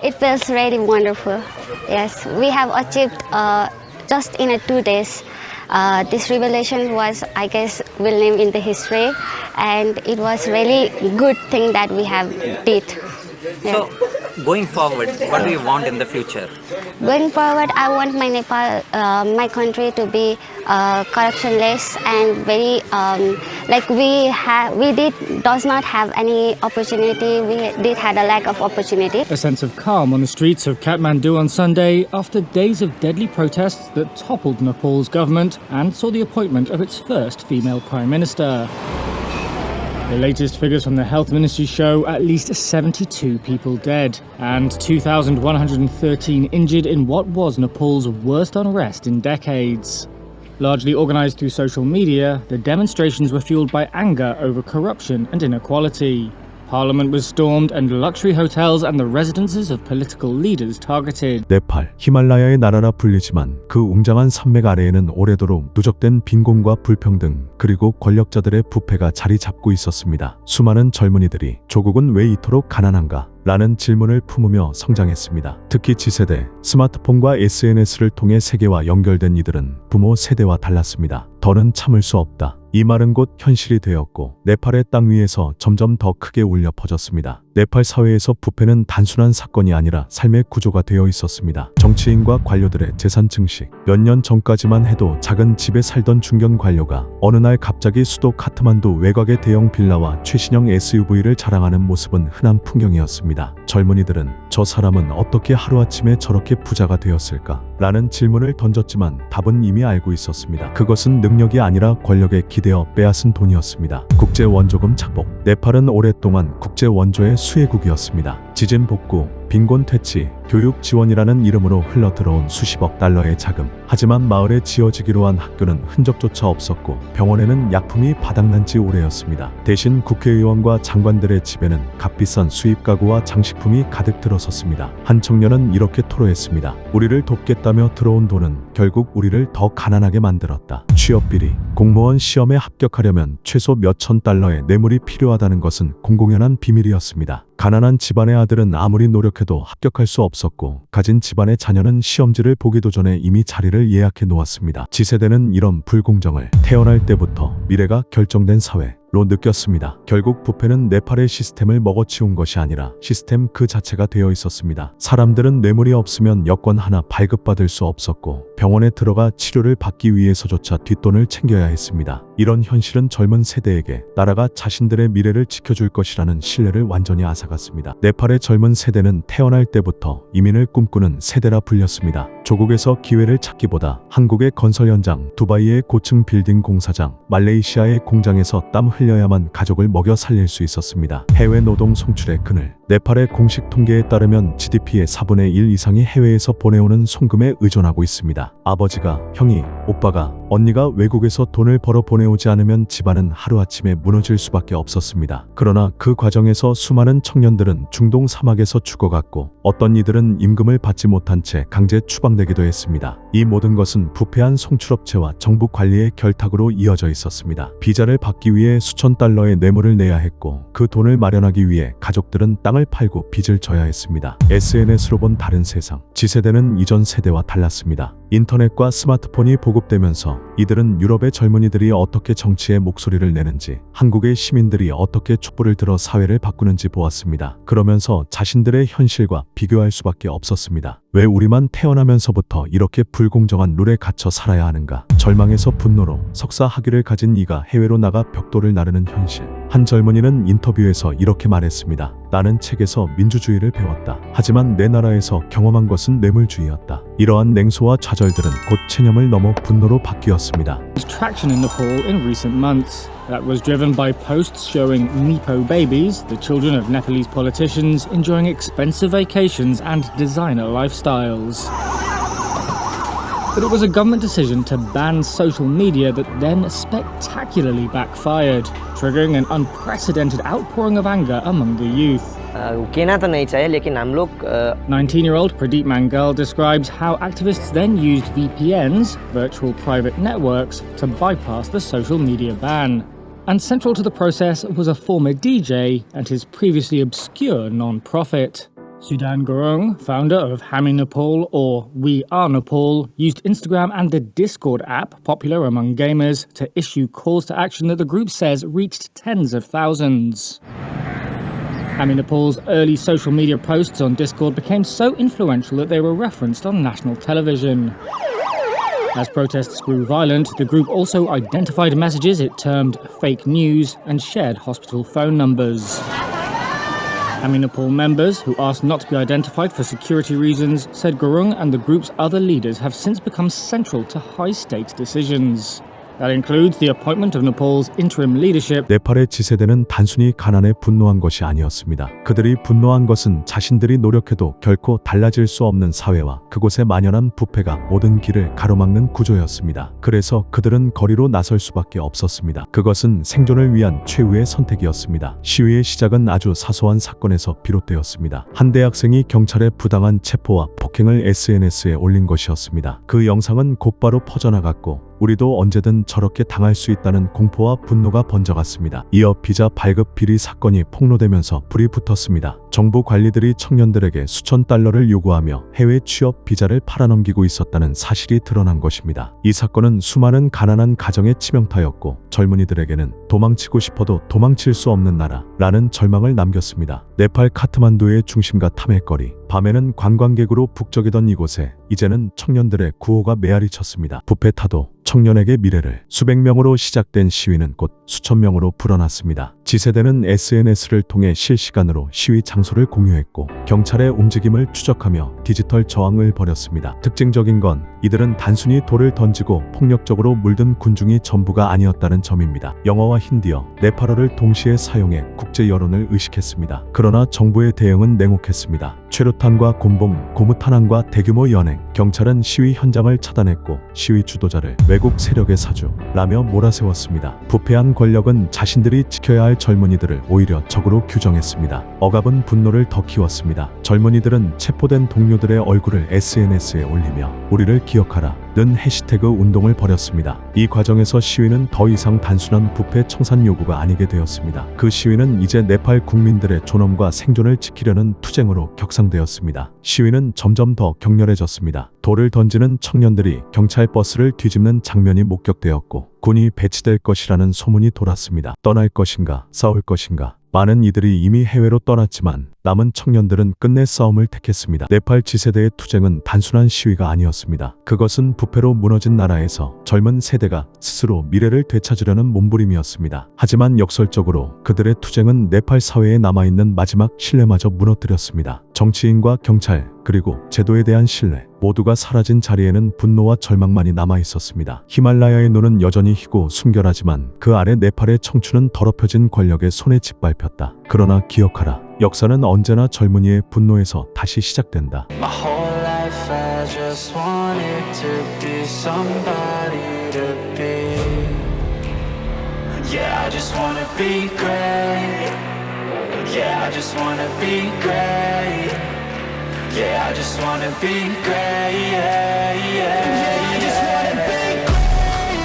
It feels really wonderful. Yes, we have achieved just in 2 days. This revelation was, I guess, will name in the history, and it was really good thing that we have did. Yeah. So, going forward, what do you want in the future? Going forward, I want my Nepal, my country, to be corruptionless and very does not have any opportunity. We did had a lack of opportunity. A sense of calm on the streets of Kathmandu on Sunday after days of deadly protests that toppled Nepal's government and saw the appointment of its first female prime minister. The latest figures from the Health Ministry show at least 72 people dead and 2,113 injured in what was Nepal's worst unrest in decades. Largely organised through social media, the demonstrations were fuelled by anger over corruption and inequality. Parliament was stormed and luxury hotels and the residences of political leaders targeted. 네팔, 히말라야의 나라라 불리지만 그 웅장한 산맥 아래에는 오래도록 누적된 빈곤과 불평등 그리고 권력자들의 부패가 자리 잡고 있었습니다. 수많은 젊은이들이 조국은 왜 이토록 가난한가? 라는 질문을 품으며 성장했습니다. 특히 Z세대, 스마트폰과 SNS를 통해 세계와 연결된 이들은 부모 세대와 달랐습니다. 더는 참을 수 없다. 이 말은 곧 현실이 되었고 네팔의 땅 위에서 점점 더 크게 울려 퍼졌습니다. 네팔 사회에서 부패는 단순한 사건이 아니라 삶의 구조가 되어 있었습니다. 정치인과 관료들의 재산 증식. 몇 년 전까지만 해도 작은 집에 살던 중견 관료가 어느 날 갑자기 수도 카트만두 외곽의 대형 빌라와 최신형 SUV를 자랑하는 모습은 흔한 풍경이었습니다. 젊은이들은 저 사람은 어떻게 하루아침에 저렇게 부자가 되었을까? 라는 질문을 던졌지만 답은 이미 알고 있었습니다. 그것은 능력이 아니라 권력에 기대어 빼앗은 돈이었습니다. 국제 원조금 착복. 네팔은 오랫동안 국제 원조의 수혜국이었습니다. 지진 복구, 빈곤 퇴치, 교육 지원이라는 이름으로 흘러들어온 수십억 달러의 자금. 하지만 마을에 지어지기로 한 학교는 흔적조차 없었고 병원에는 약품이 바닥난 지 오래였습니다. 대신 국회의원과 장관들의 집에는 값비싼 수입 가구와 장식품이 가득 들어섰습니다. 한 청년은 이렇게 토로했습니다. 우리를 돕겠다며 들어온 돈은 결국 우리를 더 가난하게 만들었다. 취업비리. 공무원 시험에 합격하려면 최소 몇천 달러의 뇌물이 필요하다는 것은 공공연한 비밀이었습니다. 가난한 집안의 아들은 아무리 노력해도 합격할 수 없었고 가진 집안의 자녀는 시험지를 보기도 전에 이미 자리를 예약해 놓았습니다. Z세대는 이런 불공정을 태어날 때부터 미래가 결정된 사회로 느꼈습니다. 결국 부패는 네팔의 시스템을 먹어치운 것이 아니라 시스템 그 자체가 되어 있었습니다. 사람들은 뇌물이 없으면 여권 하나 발급받을 수 없었고 병원에 들어가 치료를 받기 위해서조차 뒷돈을 챙겨야 했습니다. 이런 현실은 젊은 세대에게 나라가 자신들의 미래를 지켜줄 것이라는 신뢰를 완전히 앗아갔습니다. 네팔의 젊은 세대는 태어날 때부터 이민을 꿈꾸는 세대라 불렸습니다. 조국에서 기회를 찾기보다 한국의 건설 현장, 두바이의 고층 빌딩 공사장, 말레이시아의 공장에서 땀 흘려야만 가족을 먹여 살릴 수 있었습니다. 해외 노동 송출의 그늘. 네팔의 공식 통계에 따르면 GDP의 4분의 1 이상이 해외에서 보내오는 송금에 의존하고 있습니다. 아버지가, 형이, 오빠가, 언니가 외국에서 돈을 벌어 보내오지 않으면 집안은 하루아침에 무너질 수밖에 없었습니다. 그러나 그 과정에서 수많은 청년들은 중동 사막에서 죽어갔고 어떤 이들은 임금을 받지 못한 채 강제 추방되기도 했습니다. 이 모든 것은 부패한 송출업체와 정부 관리의 결탁으로 이어져 있었습니다. 비자를 받기 위해 수천 달러의 뇌물을 내야 했고 그 돈을 마련하기 위해 가족들은 땅을 팔고 빚을 져야 했습니다. SNS로 본 다른 세상. Z세대는 이전 세대와 달랐습니다. 인터넷과 스마트폰이 보급되면서 이들은 유럽의 젊은이들이 어떻게 정치에 목소리를 내는지, 한국의 시민들이 어떻게 촛불을 들어 사회를 바꾸는지 보았습니다. 그러면서 자신들의 현실과 비교할 수밖에 없었습니다. 왜 우리만 태어나면서부터 이렇게 불공정한 룰에 갇혀 살아야 하는가? 절망에서 분노로 석사 학위를 가진 이가 해외로 나가 벽돌을 나르는 현실. 한 젊은이는 인터뷰에서 이렇게 말했습니다. 나는 책에서 민주주의를 배웠다. 하지만 내 나라에서 경험한 것은 뇌물주의였다. 이러한 냉소와 좌절들은 곧 체념을 넘어 분노로 바뀌었습니다. Traction in Nepal in recent months. That was driven by posts showing Nepo babies, the children of Nepalese politicians, enjoying expensive vacations and designer lifestyles. But it was a government decision to ban social media that then spectacularly backfired, triggering an unprecedented outpouring of anger among the youth. 19-year-old Pradeep Mangal describes how activists then used VPNs, virtual private networks, to bypass the social media ban. And central to the process was a former DJ and his previously obscure non-profit. Sudan Gurung, founder of Hami Nepal or We Are Nepal, used Instagram and the Discord app, popular among gamers, to issue calls to action that the group says reached tens of thousands. Hami Nepal's early social media posts on Discord became so influential that they were referenced on national television. As protests grew violent, the group also identified messages it termed fake news and shared hospital phone numbers. Hami Nepal members, who asked not to be identified for security reasons, said Gurung and the group's other leaders have since become central to high-stakes decisions. That includes the appointment of Nepal's interim leadership. 네팔의 지세대는 단순히 가난에 분노한 것이 아니었습니다. 그들이 분노한 것은 자신들이 노력해도 결코 달라질 수 없는 사회와 그곳에 만연한 부패가 모든 길을 가로막는 구조였습니다. 그래서 그들은 거리로 나설 수밖에 없었습니다. 그것은 생존을 위한 최후의 선택이었습니다. 시위의 시작은 아주 사소한 사건에서 비롯되었습니다. 한 대학생이 경찰의 부당한 체포와 폭행을 SNS에 올린 것이었습니다. 그 영상은 곧바로 퍼져나갔고 우리도 언제든 저렇게 당할 수 있다는 공포와 분노가 번져갔습니다. 이어 비자 발급 비리 사건이 폭로되면서 불이 붙었습니다. 정부 관리들이 청년들에게 수천 달러를 요구하며 해외 취업 비자를 팔아넘기고 있었다는 사실이 드러난 것입니다. 이 사건은 수많은 가난한 가정의 치명타였고 젊은이들에게는 도망치고 싶어도 도망칠 수 없는 나라라는 절망을 남겼습니다. 네팔 카트만두의 중심가 탐해거리, 밤에는 관광객으로 북적이던 이곳에 이제는 청년들의 구호가 메아리 쳤습니다. 부패 타도 청년에게 미래를. 수백 명으로 시작된 시위는 곧 수천 명으로 불어났습니다. 지세대는 SNS를 통해 실시간으로 시위 장소를 공유했고 경찰의 움직임을 추적하며 디지털 저항을 벌였습니다. 특징적인 건 이들은 단순히 돌을 던지고 폭력적으로 물든 군중이 전부가 아니었다는 점입니다. 영어와 힌디어, 네팔어를 동시에 사용해 국제 여론을 의식했습니다. 그러나 정부의 대응은 냉혹했습니다. 최루탄과 곤봉, 고무탄환과 대규모 연행, 경찰은 시위 현장을 차단했고 시위 주도자를 외국 세력의 사주라며 몰아세웠습니다. 부패한 권력은 자신들이 지켜야 할 젊은이들을 오히려 적으로 규정했습니다. 억압은 분노를 더 키웠습니다. 젊은이들은 체포된 동료들의 얼굴을 SNS에 올리며 우리를 기억하라 는 해시태그 운동을 벌였습니다. 이 과정에서 시위는 더 이상 단순한 부패 청산 요구가 아니게 되었습니다. 그 시위는 이제 네팔 국민들의 존엄과 생존을 지키려는 투쟁으로 격상되었습니다. 시위는 점점 더 격렬해졌습니다. 돌을 던지는 청년들이 경찰 버스를 뒤집는 장면이 목격되었고 군이 배치될 것이라는 소문이 돌았습니다. 떠날 것인가, 싸울 것인가. 많은 이들이 이미 해외로 떠났지만 남은 청년들은 끝내 싸움을 택했습니다. 네팔 지세대의 투쟁은 단순한 시위가 아니었습니다. 그것은 부패로 무너진 나라에서 젊은 세대가 스스로 미래를 되찾으려는 몸부림이었습니다. 하지만 역설적으로 그들의 투쟁은 네팔 사회에 남아있는 마지막 신뢰마저 무너뜨렸습니다. 정치인과 경찰, 그리고 제도에 대한 신뢰, 모두가 사라진 자리에는 분노와 절망만이 남아있었습니다. 히말라야의 눈은 여전히 희고 순결하지만 그 아래 네팔의 청춘은 더럽혀진 권력의 손에 짓밟혔다. 그러나 기억하라. 역사는 언제나 젊은이의 분노에서 다시 시작된다. My whole life I just wanted to be somebody to be. Yeah, I just wanna be great. Yeah, I just wanna be great. Yeah, I just wanna be great. Yeah, yeah, yeah.